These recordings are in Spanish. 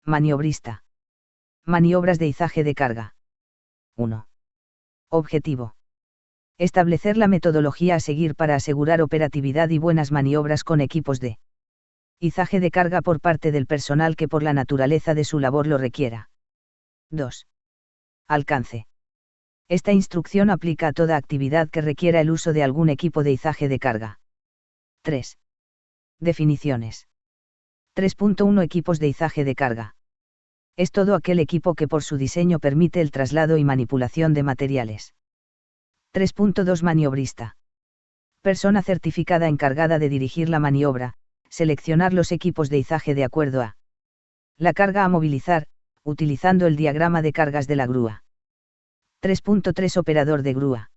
Maniobrista. Maniobras de izaje de carga. 1. Objetivo. Establecer la metodología a seguir para asegurar operatividad y buenas maniobras con equipos de izaje de carga por parte del personal que por la naturaleza de su labor lo requiera. 2. Alcance. Esta instrucción aplica a toda actividad que requiera el uso de algún equipo de izaje de carga. 3. Definiciones. 3.1 Equipos de izaje de carga. Es todo aquel equipo que por su diseño permite el traslado y manipulación de materiales. 3.2 Maniobrista. Persona certificada encargada de dirigir la maniobra, seleccionar los equipos de izaje de acuerdo a la carga a movilizar, utilizando el diagrama de cargas de la grúa. 3.3 Operador de grúa.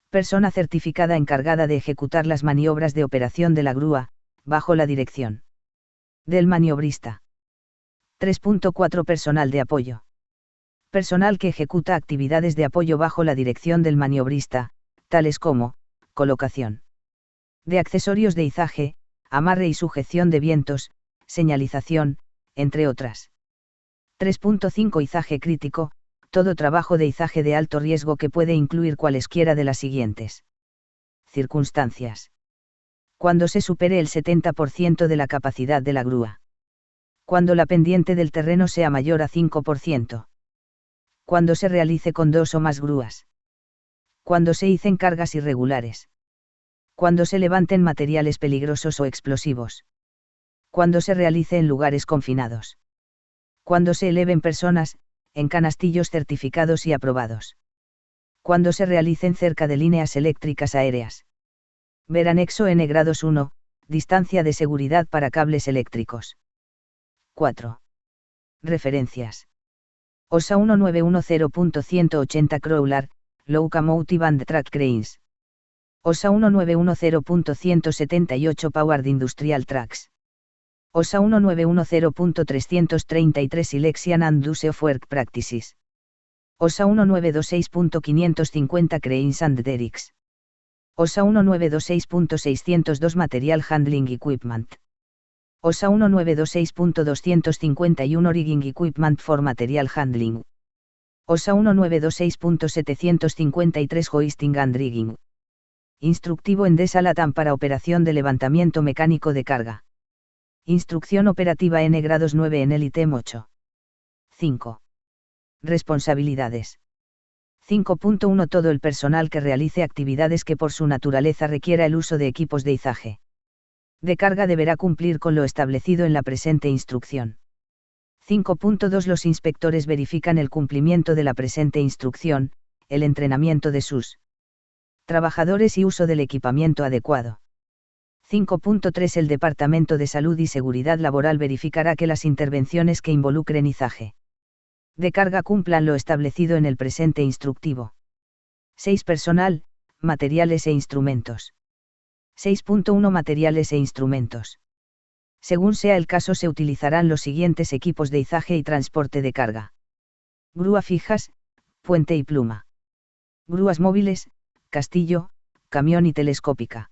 Persona certificada encargada de ejecutar las maniobras de operación de la grúa, bajo la dirección del maniobrista. 3.4 Personal de apoyo. Personal que ejecuta actividades de apoyo bajo la dirección del maniobrista, tales como colocación de accesorios de izaje, amarre y sujeción de vientos, señalización, entre otras. 3.5 Izaje crítico. Todo trabajo de izaje de alto riesgo que puede incluir cualesquiera de las siguientes circunstancias. Cuando se supere el 70% de la capacidad de la grúa. Cuando la pendiente del terreno sea mayor a 5%. Cuando se realice con 2 o más grúas. Cuando se hicen cargas irregulares. Cuando se levanten materiales peligrosos o explosivos. Cuando se realice en lugares confinados. Cuando se eleven personas, en canastillos certificados y aprobados. Cuando se realicen cerca de líneas eléctricas aéreas. Ver anexo N grados 1, distancia de seguridad para cables eléctricos. 4. Referencias. OSA 1910.180 Crawler, Locomotive and Track Cranes. OSA 1910.178 Powered Industrial Tracks. OSA 1910.333 Selection and Use of Work Practices. OSA 1926.550 Cranes and Derricks. OSA 1926.602 Material Handling Equipment. OSA 1926.251 Rigging Equipment for Material Handling. OSA 1926.753 Hoisting and Rigging. Instructivo Endesa LATAM para operación de levantamiento mecánico de carga. Instrucción operativa N grados 9 en el ítem 8. 5. Responsabilidades. 5.1 Todo el personal que realice actividades que por su naturaleza requiera el uso de equipos de izaje de carga deberá cumplir con lo establecido en la presente instrucción. 5.2 Los inspectores verifican el cumplimiento de la presente instrucción, el entrenamiento de sus trabajadores y uso del equipamiento adecuado. 5.3 El Departamento de Salud y Seguridad Laboral verificará que las intervenciones que involucren izaje de carga cumplan lo establecido en el presente instructivo. 6 Personal, materiales e instrumentos. 6.1 Materiales e instrumentos. Según sea el caso se utilizarán los siguientes equipos de izaje y transporte de carga. Grúa fijas, puente y pluma. Grúas móviles, castillo, camión y telescópica.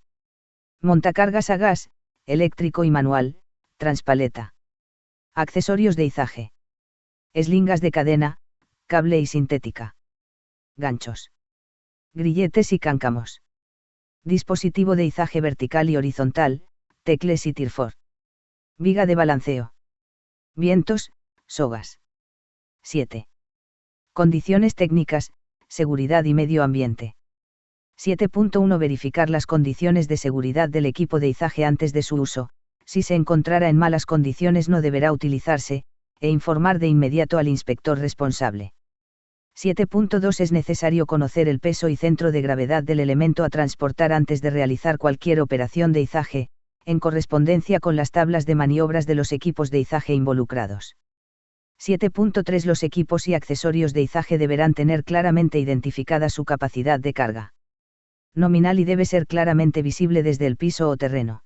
Montacargas a gas, eléctrico y manual, transpaleta. Accesorios de izaje. Eslingas de cadena, cable y sintética. Ganchos. Grilletes y cáncamos. Dispositivo de izaje vertical y horizontal, tecles y tirfor. Viga de balanceo. Vientos, sogas. 7. Condiciones técnicas, seguridad y medio ambiente. 7.1 Verificar las condiciones de seguridad del equipo de izaje antes de su uso, si se encontrara en malas condiciones no deberá utilizarse, e informar de inmediato al inspector responsable. 7.2 Es necesario conocer el peso y centro de gravedad del elemento a transportar antes de realizar cualquier operación de izaje, en correspondencia con las tablas de maniobras de los equipos de izaje involucrados. 7.3 Los equipos y accesorios de izaje deberán tener claramente identificada su capacidad de carga nominal y debe ser claramente visible desde el piso o terreno.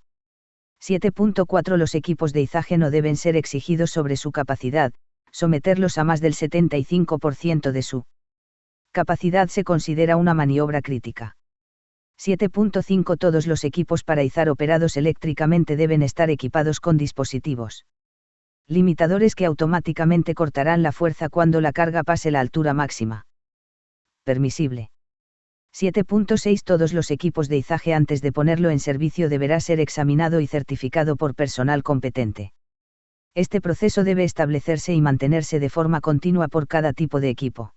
7.4 Los equipos de izaje no deben ser exigidos sobre su capacidad, someterlos a más del 75% de su capacidad se considera una maniobra crítica. 7.5 Todos los equipos para izar operados eléctricamente deben estar equipados con dispositivos Limitadores que automáticamente cortarán la fuerza cuando la carga pase la altura máxima. Permisible. 7.6 Todos los equipos de izaje antes de ponerlo en servicio deberá ser examinado y certificado por personal competente. Este proceso debe establecerse y mantenerse de forma continua por cada tipo de equipo.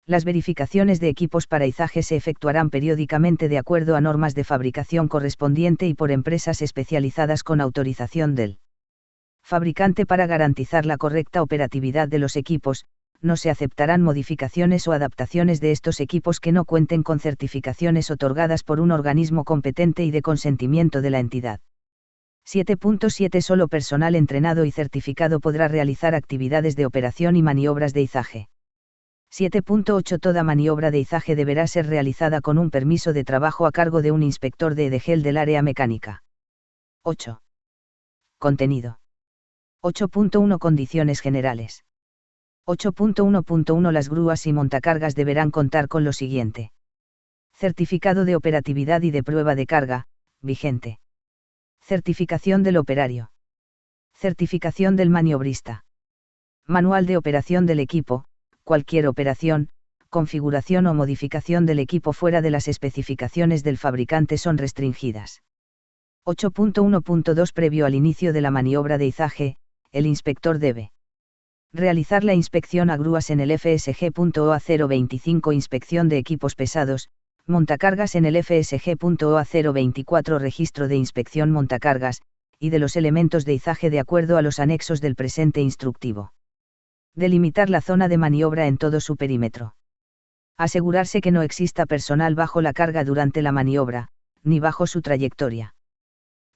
Las verificaciones de equipos para izaje se efectuarán periódicamente de acuerdo a normas de fabricación correspondiente y por empresas especializadas con autorización del fabricante para garantizar la correcta operatividad de los equipos. No se aceptarán modificaciones o adaptaciones de estos equipos que no cuenten con certificaciones otorgadas por un organismo competente y de consentimiento de la entidad. 7.7 Solo personal entrenado y certificado podrá realizar actividades de operación y maniobras de izaje. 7.8 Toda maniobra de izaje deberá ser realizada con un permiso de trabajo a cargo de un inspector de EDGEL del área mecánica. 8. Contenido. 8.1 Condiciones generales. 8.1.1 Las grúas y montacargas deberán contar con lo siguiente. Certificado de operatividad y de prueba de carga, vigente. Certificación del operario. Certificación del maniobrista. Manual de operación del equipo. Cualquier operación, configuración o modificación del equipo fuera de las especificaciones del fabricante son restringidas. 8.1.2 Previo al inicio de la maniobra de izaje, el inspector debe realizar la inspección a grúas en el FSG.OA 025 Inspección de equipos pesados, montacargas en el FSG.OA 024 Registro de inspección montacargas, y de los elementos de izaje de acuerdo a los anexos del presente instructivo. Delimitar la zona de maniobra en todo su perímetro. Asegurarse que no exista personal bajo la carga durante la maniobra, ni bajo su trayectoria.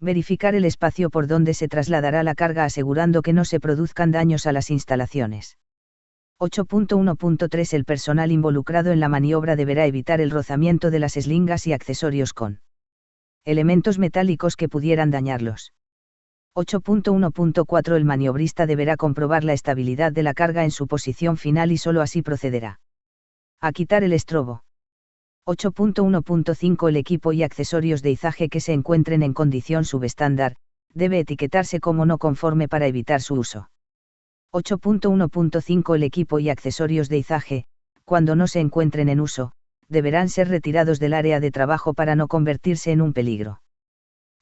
Verificar el espacio por donde se trasladará la carga asegurando que no se produzcan daños a las instalaciones. 8.1.3 El personal involucrado en la maniobra deberá evitar el rozamiento de las eslingas y accesorios con elementos metálicos que pudieran dañarlos. 8.1.4 El maniobrista deberá comprobar la estabilidad de la carga en su posición final y sólo así procederá a quitar el estrobo. 8.1.5 El equipo y accesorios de izaje que se encuentren en condición subestándar, debe etiquetarse como no conforme para evitar su uso. 8.1.5 El equipo y accesorios de izaje, cuando no se encuentren en uso, deberán ser retirados del área de trabajo para no convertirse en un peligro.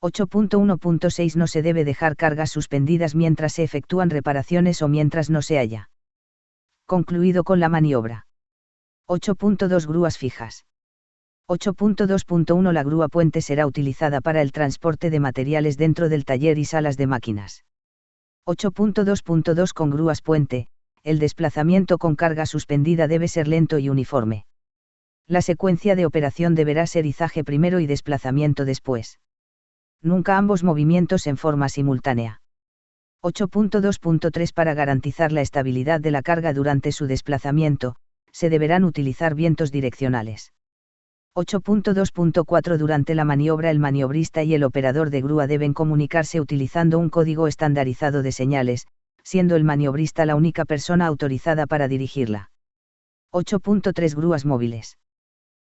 8.1.6 No se debe dejar cargas suspendidas mientras se efectúan reparaciones o mientras no se haya concluido con la maniobra. 8.2 Grúas fijas. 8.2.1 La grúa puente será utilizada para el transporte de materiales dentro del taller y salas de máquinas. 8.2.2 Con grúas puente, el desplazamiento con carga suspendida debe ser lento y uniforme. La secuencia de operación deberá ser izaje primero y desplazamiento después. Nunca ambos movimientos en forma simultánea. 8.2.3 Para garantizar la estabilidad de la carga durante su desplazamiento, se deberán utilizar vientos direccionales. 8.2.4 Durante la maniobra el maniobrista y el operador de grúa deben comunicarse utilizando un código estandarizado de señales, siendo el maniobrista la única persona autorizada para dirigirla. 8.3 Grúas móviles.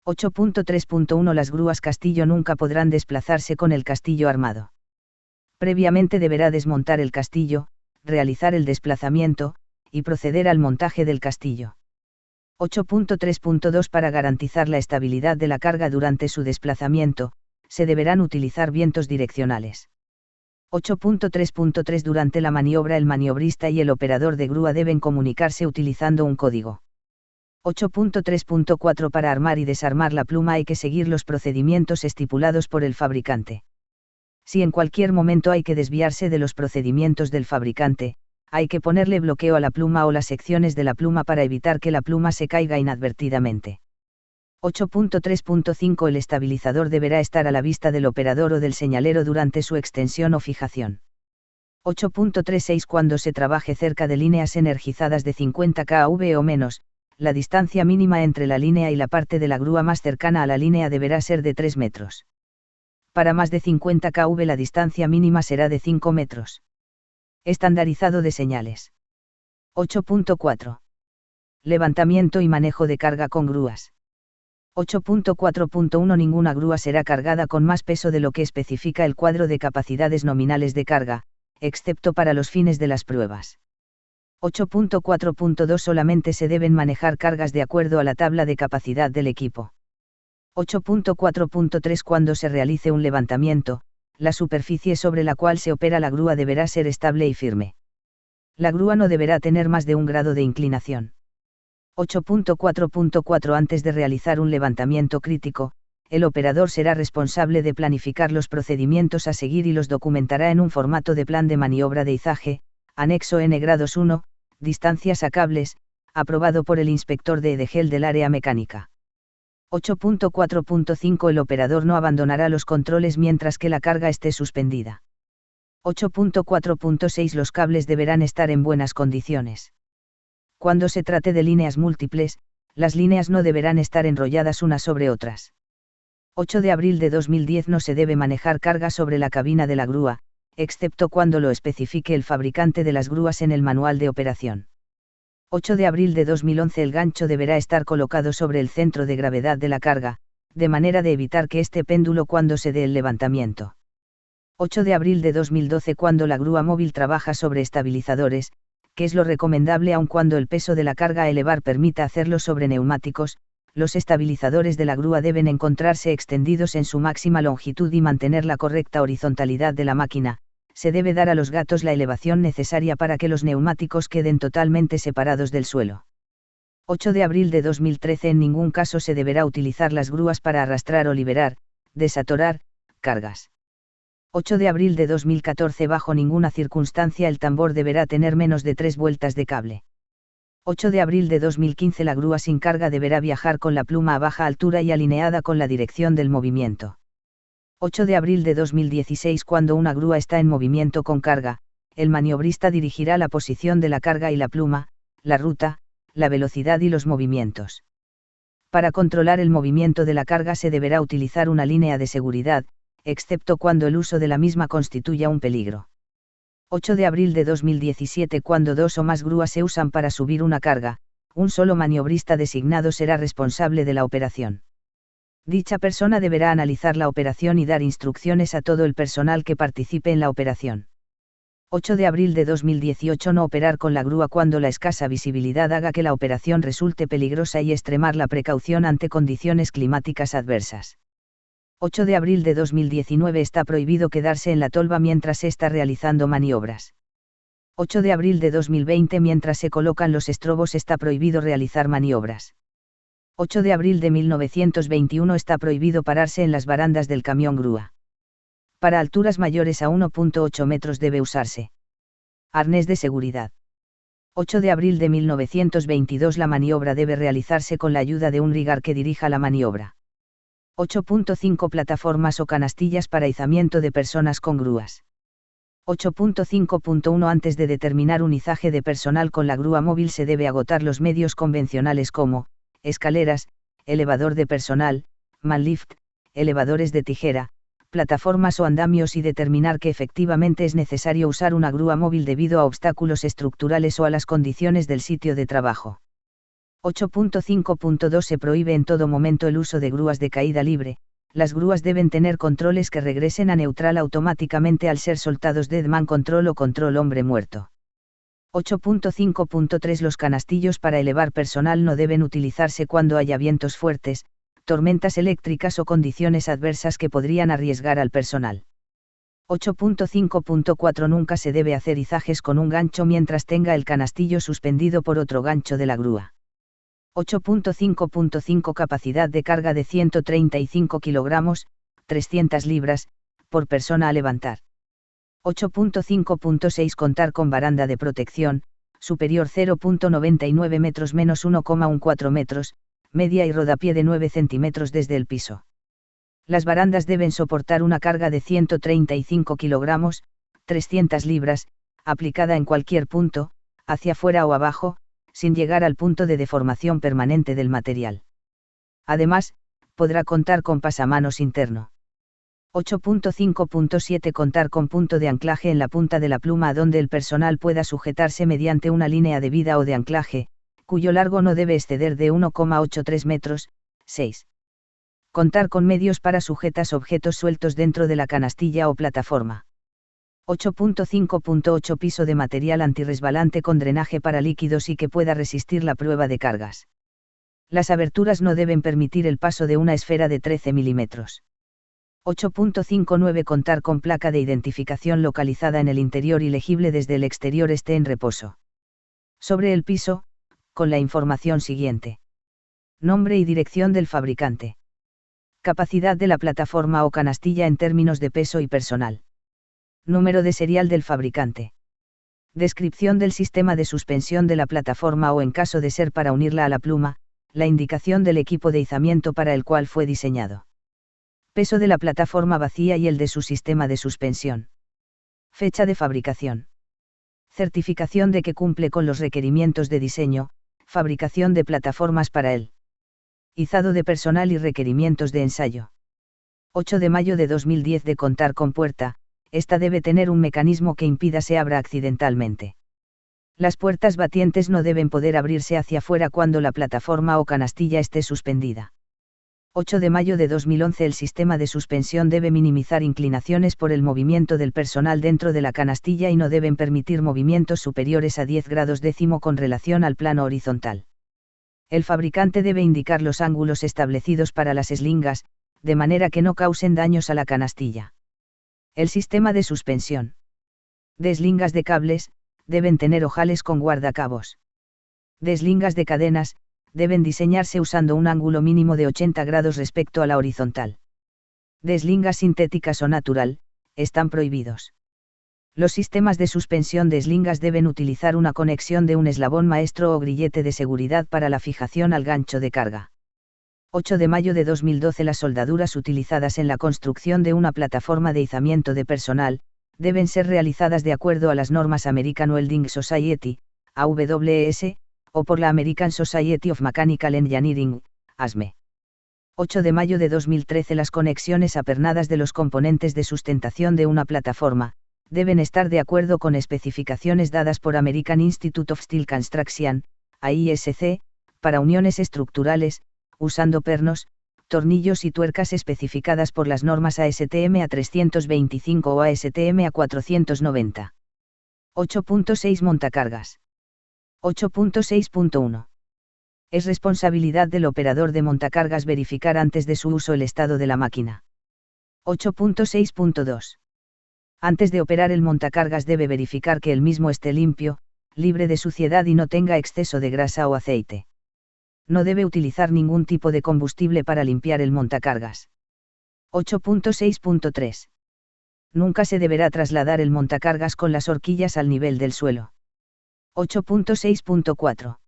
8.3.1 Las grúas castillo nunca podrán desplazarse con el castillo armado. Previamente deberá desmontar el castillo, realizar el desplazamiento, y proceder al montaje del castillo. 8.3.2 Para garantizar la estabilidad de la carga durante su desplazamiento, se deberán utilizar vientos direccionales. 8.3.3 Durante la maniobra el maniobrista y el operador de grúa deben comunicarse utilizando un código. 8.3.4 Para armar y desarmar la pluma hay que seguir los procedimientos estipulados por el fabricante. Si en cualquier momento hay que desviarse de los procedimientos del fabricante, hay que ponerle bloqueo a la pluma o las secciones de la pluma para evitar que la pluma se caiga inadvertidamente. 8.3.5 El estabilizador deberá estar a la vista del operador o del señalero durante su extensión o fijación. 8.36 Cuando se trabaje cerca de líneas energizadas de 50 kV o menos, la distancia mínima entre la línea y la parte de la grúa más cercana a la línea deberá ser de 3 metros. Para más de 50 kV la distancia mínima será de 5 metros. Estandarizado de señales. 8.4. Levantamiento y manejo de carga con grúas. 8.4.1 Ninguna grúa será cargada con más peso de lo que especifica el cuadro de capacidades nominales de carga, excepto para los fines de las pruebas. 8.4.2 Solamente se deben manejar cargas de acuerdo a la tabla de capacidad del equipo. 8.4.3 Cuando se realice un levantamiento, la superficie sobre la cual se opera la grúa deberá ser estable y firme. La grúa no deberá tener más de 1 grado de inclinación. 8.4.4 Antes de realizar un levantamiento crítico, el operador será responsable de planificar los procedimientos a seguir y los documentará en un formato de plan de maniobra de izaje, anexo N-1, distancias a cables, aprobado por el inspector de EDGEL del área mecánica. 8.4.5 El operador no abandonará los controles mientras que la carga esté suspendida. 8.4.6 Los cables deberán estar en buenas condiciones. Cuando se trate de líneas múltiples, las líneas no deberán estar enrolladas unas sobre otras. 8 de abril de 2010 No se debe manejar carga sobre la cabina de la grúa, excepto cuando lo especifique el fabricante de las grúas en el manual de operación. 8 de abril de 2011 El gancho deberá estar colocado sobre el centro de gravedad de la carga, de manera de evitar que este péndulo cuando se dé el levantamiento. 8 de abril de 2012 Cuando la grúa móvil trabaja sobre estabilizadores, que es lo recomendable aun cuando el peso de la carga a elevar permita hacerlo sobre neumáticos, los estabilizadores de la grúa deben encontrarse extendidos en su máxima longitud y mantener la correcta horizontalidad de la máquina. Se debe dar a los gatos la elevación necesaria para que los neumáticos queden totalmente separados del suelo. 8 de abril de 2013 En ningún caso se deberá utilizar las grúas para arrastrar o liberar, desatorar, cargas. 8 de abril de 2014 Bajo ninguna circunstancia el tambor deberá tener menos de 3 vueltas de cable. 8 de abril de 2015 La grúa sin carga deberá viajar con la pluma a baja altura y alineada con la dirección del movimiento. 8 de abril de 2016 Cuando una grúa está en movimiento con carga, el maniobrista dirigirá la posición de la carga y la pluma, la ruta, la velocidad y los movimientos. Para controlar el movimiento de la carga se deberá utilizar una línea de seguridad, excepto cuando el uso de la misma constituya un peligro. 8 de abril de 2017 Cuando 2 o más grúas se usan para subir una carga, un solo maniobrista designado será responsable de la operación. Dicha persona deberá analizar la operación y dar instrucciones a todo el personal que participe en la operación. 8 de abril de 2018 No operar con la grúa cuando la escasa visibilidad haga que la operación resulte peligrosa y extremar la precaución ante condiciones climáticas adversas. 8 de abril de 2019 Está prohibido quedarse en la tolva mientras se está realizando maniobras. 8 de abril de 2020 Mientras se colocan los estrobos está prohibido realizar maniobras. 8 de abril de 1921 Está prohibido pararse en las barandas del camión grúa. Para alturas mayores a 1.8 metros debe usarse arnés de seguridad. 8 de abril de 1922 La maniobra debe realizarse con la ayuda de un rigar que dirija la maniobra. 8.5 Plataformas o canastillas para izamiento de personas con grúas. 8.5.1 Antes de determinar un izaje de personal con la grúa móvil se debe agotar los medios convencionales como escaleras, elevador de personal, manlift, elevadores de tijera, plataformas o andamios y determinar que efectivamente es necesario usar una grúa móvil debido a obstáculos estructurales o a las condiciones del sitio de trabajo. 8.5.2 Se prohíbe en todo momento el uso de grúas de caída libre. Las grúas deben tener controles que regresen a neutral automáticamente al ser soltados Deadman Control o control hombre muerto. 8.5.3 Los canastillos para elevar personal no deben utilizarse cuando haya vientos fuertes, tormentas eléctricas o condiciones adversas que podrían arriesgar al personal. 8.5.4 Nunca se debe hacer izajes con un gancho mientras tenga el canastillo suspendido por otro gancho de la grúa. 8.5.5 Capacidad de carga de 135 kilogramos, 300 libras, por persona a levantar. 8.5.6 Contar con baranda de protección, superior 0.99 metros menos 1,14 metros, media y rodapié de 9 centímetros desde el piso. Las barandas deben soportar una carga de 135 kilogramos, 300 libras, aplicada en cualquier punto, hacia afuera o abajo, sin llegar al punto de deformación permanente del material. Además, podrá contar con pasamanos interno. 8.5.7 Contar con punto de anclaje en la punta de la pluma a donde el personal pueda sujetarse mediante una línea de vida o de anclaje, cuyo largo no debe exceder de 1,83 metros. 6. Contar con medios para sujetar objetos sueltos dentro de la canastilla o plataforma. 8.5.8 Piso de material antirresbalante con drenaje para líquidos y que pueda resistir la prueba de cargas. Las aberturas no deben permitir el paso de una esfera de 13 mm. 8.59 Contar con placa de identificación localizada en el interior y legible desde el exterior esté en reposo. Sobre el piso, con la información siguiente. Nombre y dirección del fabricante. Capacidad de la plataforma o canastilla en términos de peso y personal. Número de serial del fabricante. Descripción del sistema de suspensión de la plataforma o en caso de ser para unirla a la pluma, la indicación del equipo de izamiento para el cual fue diseñado. Peso de la plataforma vacía y el de su sistema de suspensión. Fecha de fabricación. Certificación de que cumple con los requerimientos de diseño, fabricación de plataformas para él. Izado de personal y requerimientos de ensayo. 8 de mayo de 2010 de contar con puerta, esta debe tener un mecanismo que impida se abra accidentalmente. Las puertas batientes no deben poder abrirse hacia afuera cuando la plataforma o canastilla esté suspendida. 8 de mayo de 2011 El sistema de suspensión debe minimizar inclinaciones por el movimiento del personal dentro de la canastilla y no deben permitir movimientos superiores a 10 grados décimo con relación al plano horizontal. El fabricante debe indicar los ángulos establecidos para las eslingas, de manera que no causen daños a la canastilla. El sistema de suspensión. Deslingas de cables, deben tener ojales con guardacabos. Deslingas de cadenas, deben diseñarse usando un ángulo mínimo de 80 grados respecto a la horizontal. Deslingas sintéticas o natural, están prohibidos. Los sistemas de suspensión de eslingas deben utilizar una conexión de un eslabón maestro o grillete de seguridad para la fijación al gancho de carga. 8 de mayo de 2012 Las soldaduras utilizadas en la construcción de una plataforma de izamiento de personal, deben ser realizadas de acuerdo a las normas American Welding Society, AWS, o por la American Society of Mechanical Engineering, ASME. 8 de mayo de 2013 Las conexiones apernadas de los componentes de sustentación de una plataforma, deben estar de acuerdo con especificaciones dadas por American Institute of Steel Construction, AISC, para uniones estructurales, usando pernos, tornillos y tuercas especificadas por las normas ASTM A325 o ASTM A490. 8.6 Montacargas. 8.6.1. Es responsabilidad del operador de montacargas verificar antes de su uso el estado de la máquina. 8.6.2. Antes de operar el montacargas debe verificar que el mismo esté limpio, libre de suciedad y no tenga exceso de grasa o aceite. No debe utilizar ningún tipo de combustible para limpiar el montacargas. 8.6.3. Nunca se deberá trasladar el montacargas con las horquillas al nivel del suelo. 8.6.4.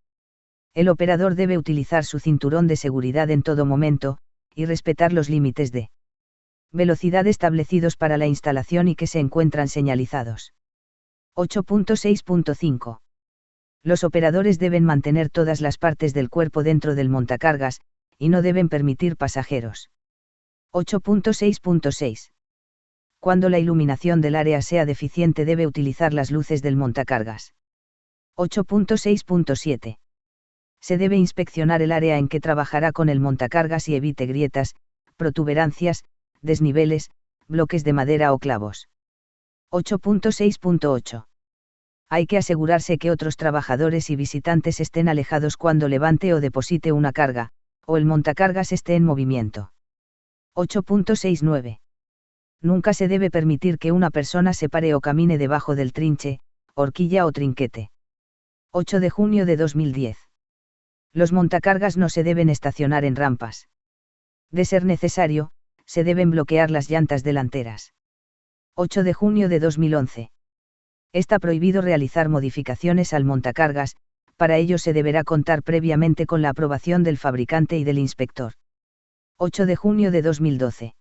El operador debe utilizar su cinturón de seguridad en todo momento, y respetar los límites de velocidad establecidos para la instalación y que se encuentran señalizados. 8.6.5. Los operadores deben mantener todas las partes del cuerpo dentro del montacargas, y no deben permitir pasajeros. 8.6.6. Cuando la iluminación del área sea deficiente debe utilizar las luces del montacargas. 8.6.7. Se debe inspeccionar el área en que trabajará con el montacargas y evite grietas, protuberancias, desniveles, bloques de madera o clavos. 8.6.8. Hay que asegurarse que otros trabajadores y visitantes estén alejados cuando levante o deposite una carga, o el montacargas esté en movimiento. 8.69. Nunca se debe permitir que una persona se pare o camine debajo del trinche, horquilla o trinquete. 8 de junio de 2010. Los montacargas no se deben estacionar en rampas. De ser necesario, se deben bloquear las llantas delanteras. 8 de junio de 2011. Está prohibido realizar modificaciones al montacargas, para ello se deberá contar previamente con la aprobación del fabricante y del inspector. 8 de junio de 2012.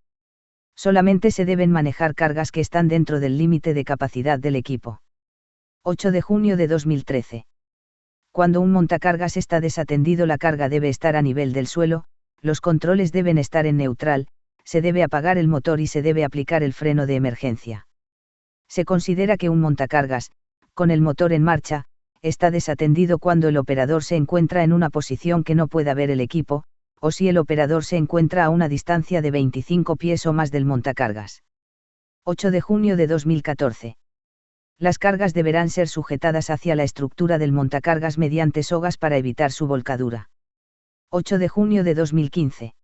Solamente se deben manejar cargas que están dentro del límite de capacidad del equipo. 8 de junio de 2013. Cuando un montacargas está desatendido, la carga debe estar a nivel del suelo, los controles deben estar en neutral, se debe apagar el motor y se debe aplicar el freno de emergencia. Se considera que un montacargas, con el motor en marcha, está desatendido cuando el operador se encuentra en una posición que no pueda ver el equipo, o si el operador se encuentra a una distancia de 25 pies o más del montacargas. 8 de junio de 2014. Las cargas deberán ser sujetadas hacia la estructura del montacargas mediante sogas para evitar su volcadura. 8 de junio de 2015.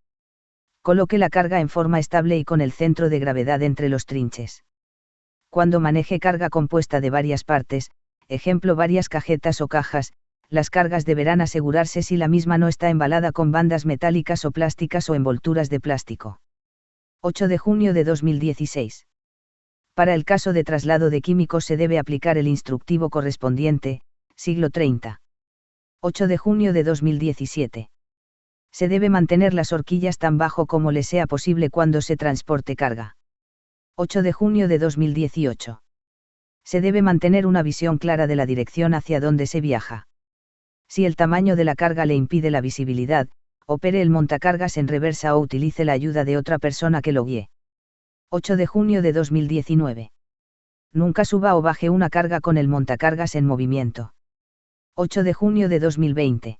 Coloque la carga en forma estable y con el centro de gravedad entre los trinches. Cuando maneje carga compuesta de varias partes, ejemplo varias cajetas o cajas, las cargas deberán asegurarse si la misma no está embalada con bandas metálicas o plásticas o envolturas de plástico. 8 de junio de 2016. Para el caso de traslado de químicos se debe aplicar el instructivo correspondiente, siglo 30. 8 de junio de 2017. Se debe mantener las horquillas tan bajo como le sea posible cuando se transporte carga. 8 de junio de 2018. Se debe mantener una visión clara de la dirección hacia donde se viaja. Si el tamaño de la carga le impide la visibilidad, opere el montacargas en reversa o utilice la ayuda de otra persona que lo guíe. 8 de junio de 2019. Nunca suba o baje una carga con el montacargas en movimiento. 8 de junio de 2020.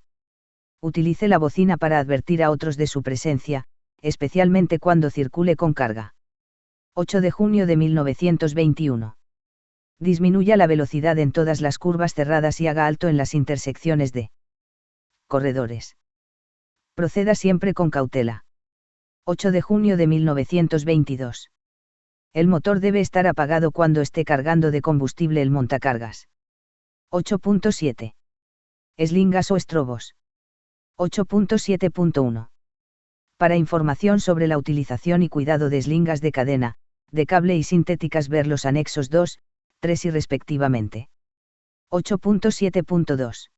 Utilice la bocina para advertir a otros de su presencia, especialmente cuando circule con carga. 8 de junio de 1921. Disminuya la velocidad en todas las curvas cerradas y haga alto en las intersecciones de corredores. Proceda siempre con cautela. 8 de junio de 1922. El motor debe estar apagado cuando esté cargando de combustible el montacargas. 8.7. Eslingas o estrobos. 8.7.1. Para información sobre la utilización y cuidado de eslingas de cadena, de cable y sintéticas ver los anexos 2, 3 y respectivamente. 8.7.2.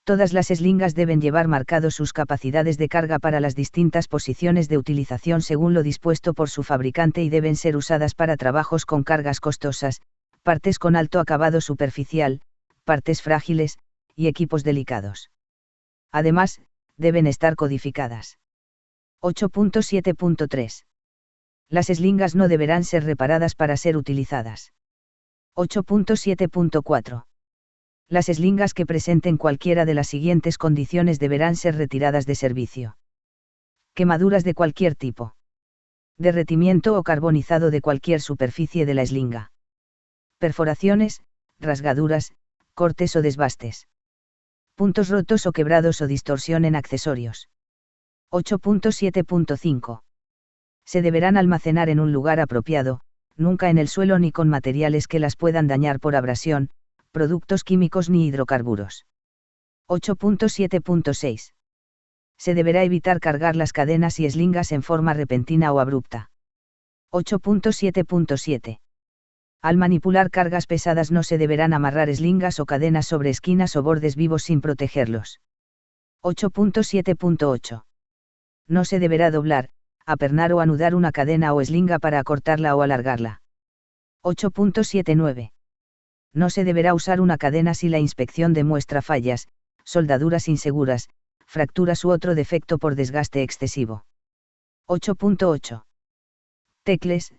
Todas las eslingas deben llevar marcados sus capacidades de carga para las distintas posiciones de utilización según lo dispuesto por su fabricante y deben ser usadas para trabajos con cargas costosas, partes con alto acabado superficial, partes frágiles, y equipos delicados. Además, deben estar codificadas. 8.7.3. Las eslingas no deberán ser reparadas para ser utilizadas. 8.7.4. Las eslingas que presenten cualquiera de las siguientes condiciones deberán ser retiradas de servicio. Quemaduras de cualquier tipo. Derretimiento o carbonizado de cualquier superficie de la eslinga. Perforaciones, rasgaduras, cortes o desbastes. Puntos rotos o quebrados o distorsión en accesorios. 8.7.5. Se deberán almacenar en un lugar apropiado, nunca en el suelo ni con materiales que las puedan dañar por abrasión, productos químicos ni hidrocarburos. 8.7.6. Se deberá evitar cargar las cadenas y eslingas en forma repentina o abrupta. 8.7.7. Al manipular cargas pesadas no se deberán amarrar eslingas o cadenas sobre esquinas o bordes vivos sin protegerlos. 8.7.8. No se deberá doblar, apernar o anudar una cadena o eslinga para acortarla o alargarla. 8.79. No se deberá usar una cadena si la inspección demuestra fallas, soldaduras inseguras, fracturas u otro defecto por desgaste excesivo. 8.8. Tecles,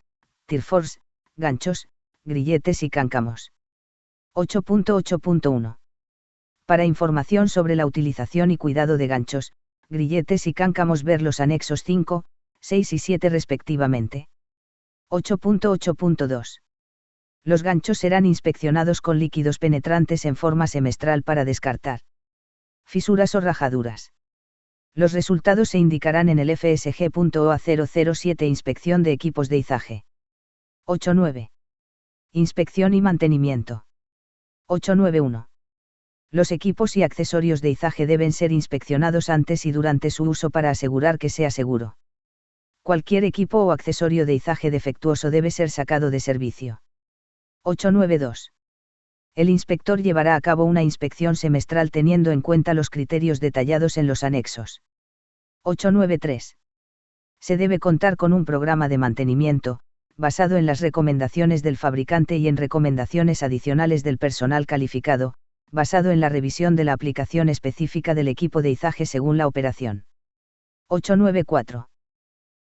tirfors, ganchos, grilletes y cáncamos. 8.8.1. Para información sobre la utilización y cuidado de ganchos, grilletes y cáncamos ver los anexos 5, 6 y 7 respectivamente. 8.8.2. Los ganchos serán inspeccionados con líquidos penetrantes en forma semestral para descartar fisuras o rajaduras. Los resultados se indicarán en el FSG.OA007 Inspección de equipos de izaje. 8.9. Inspección y mantenimiento. 8.9.1. Los equipos y accesorios de izaje deben ser inspeccionados antes y durante su uso para asegurar que sea seguro. Cualquier equipo o accesorio de izaje defectuoso debe ser sacado de servicio. 8.9.2. El inspector llevará a cabo una inspección semestral teniendo en cuenta los criterios detallados en los anexos. 8.9.3. Se debe contar con un programa de mantenimiento, basado en las recomendaciones del fabricante y en recomendaciones adicionales del personal calificado, basado en la revisión de la aplicación específica del equipo de izaje según la operación. 8.9.4.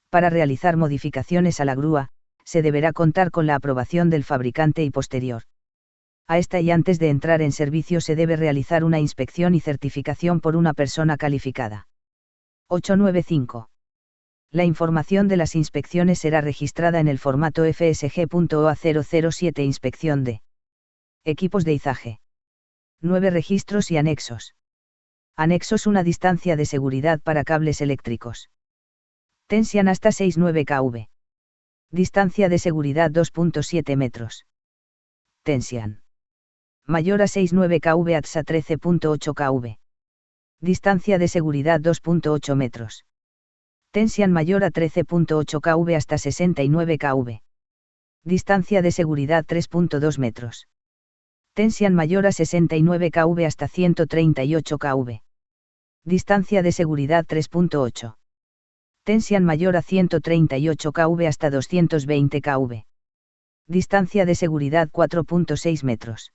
Para realizar modificaciones a la grúa, se deberá contar con la aprobación del fabricante y posterior a esta y antes de entrar en servicio se debe realizar una inspección y certificación por una persona calificada. 8.9.5. La información de las inspecciones será registrada en el formato FSG.OA007 Inspección de Equipos de izaje. 9 registros y anexos. Anexos: una distancia de seguridad para cables eléctricos. Tensión hasta 69 kV. Distancia de seguridad 2.7 metros. Tensión mayor a 69 kV hasta 13.8 kV. Distancia de seguridad 2.8 metros. Tensión mayor a 13.8 kV hasta 69 kV. Distancia de seguridad 3.2 metros. Tensión mayor a 69 kV hasta 138 kV. Distancia de seguridad 3.8. Tensión mayor a 138 kV hasta 220 kV. Distancia de seguridad 4.6 metros.